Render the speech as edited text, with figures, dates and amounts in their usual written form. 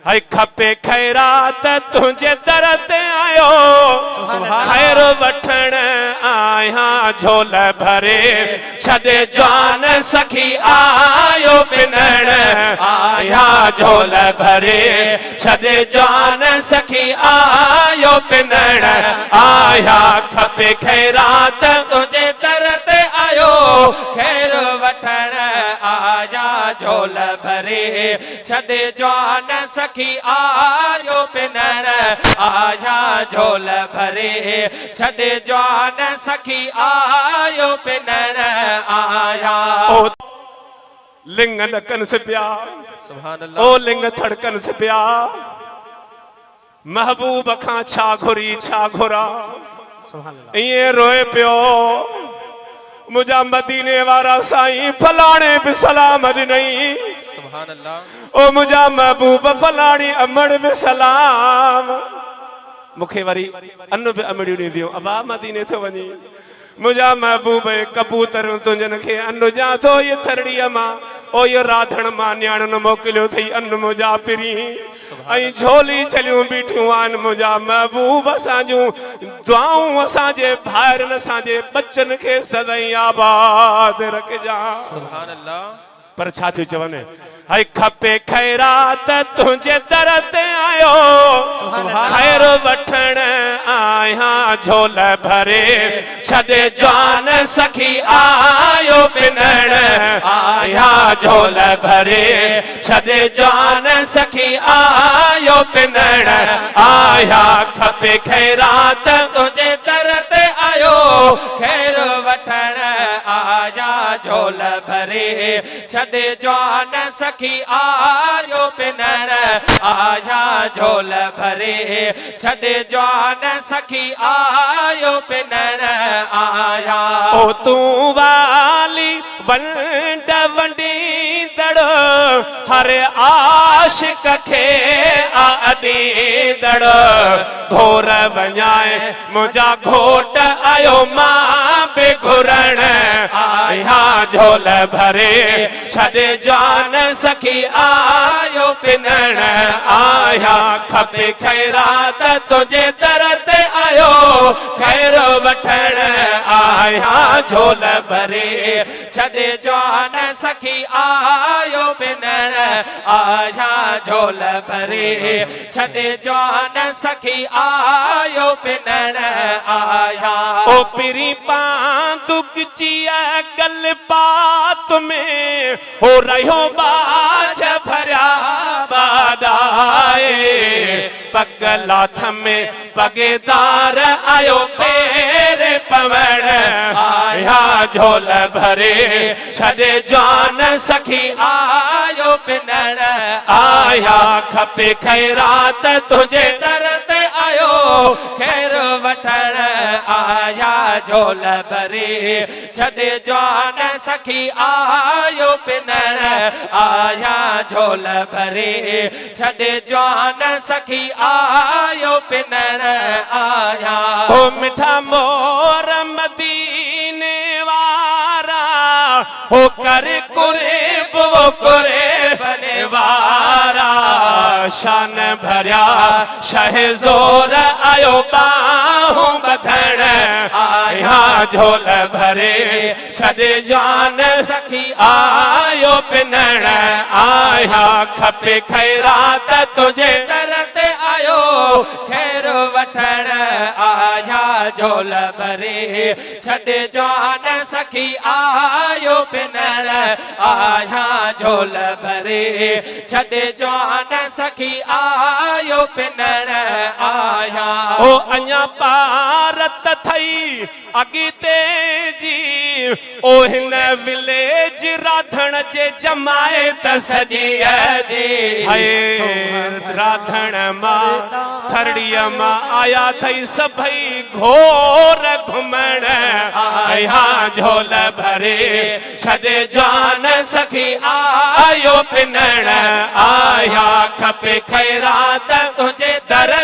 हाय खपे खैरात तुझे दर ते आयो खैर वठण आया झोल भरे छॾे जान सखी आयो पिनण आया झोल भरे छॾे जान सखी आयो पिनण आया खपे खैरात तुझे दर ते आयो खैर वठण आया झोल भरे छॾे जान सखी आयो पिनण आया झोल भरे छॾे जान सखी आयो पिनण आया ओ लिंग ॾकन से पिया ओ लिंग थड़कन से पिया महबूब खां छा घुरी छा घुरा इएं रोए पियो मुझा मदीने वारा साईं फलाणे भी सलाम ॾिनई ओ मुझा महबूब फलाणी अमड़ में सलाम मुखे वरी अन्न भी अमड़ियूं ॾींदियूं अबा मदीने थो वञी मुझा महबूब कबूतर तुंहिंजनि खे अन्न ॾियां थो ये थरड़ीअ मां ओ ये राधण मां न्याणियुनि मोकिलियो अथई अन्न मुझा पिरी ऐं झोली छलियूं बीठियूं आहिनि मुझा महबूब असांजूं दुआऊं असांजे भाइरनि असांजे बच्चनि खे सदाईं आबाद रखजां सुभान अल्लाह पर छा थियो चवनि हाय खपे खैरात तुझे दर ते आयो खैर वठण आया झोल भरे छॾे जान सखी आयो पिनण आया झोल भरे छॾे जान सखी आयो पिनण आया खपे खैरात तुझे दर ते आयो खैर वठण आया झोल भरे छॾे जान सखी आयो पिनण आया झोल भरे छॾे जान सखी आयो पिनण आया ओ तूं वाली वंड वंडींदड़ हर आशिक खे आॾींदड़ घोर वञाए मुंहिंजा घोट आयो मां बि घुरण आया झोल भरे छॾे जान सखी आयो पिनण आया खपे खैरात तुझे दर ते आयो खैर वठण आया झोल भरे छॾे जान सखी आयो पिनण आया झोल भरे छॾे जान सखी आयो पिनण आया ओ पिरी पांदुकचिया गल बात में हो रहियो बाज भरिया बादाए पगलाथ में पगेदार आयो पेर पवण आया झोल भरे छॾे जान सखी आयो पिनण आया खपे खैरात तुझे दर ते आयो खैर वठण आया झोल भरे छॾे जान सखी आयो पिनण आया झोल भरे छॾे जान सखी आयो पिनण आया ओ मिठा मोर मदीने वारा हो कर कुरेब वो करे बने वारा शान भरिया शहज़ोर आयो बाहों बधण आया झोल भरे छॾे जान सखी आयो पिनण आया खपे खैरात तुझे दर ते आयो खैर वठण आया झोल भरे छॾे जान सखी आयो पिनण आया झोल भरे छॾे जान सखी आयो पिनण आया ओ अञा पारत थई अॻिते जी ओ हिन विलेज राधण जे जमायत सॼी जी हाय राधण मां थरड़ीअ मां आया थई सभई घोर घुमण आया झोल भरे छॾे जान सखी आयो पिनण आया खपे खैरात तुझे दर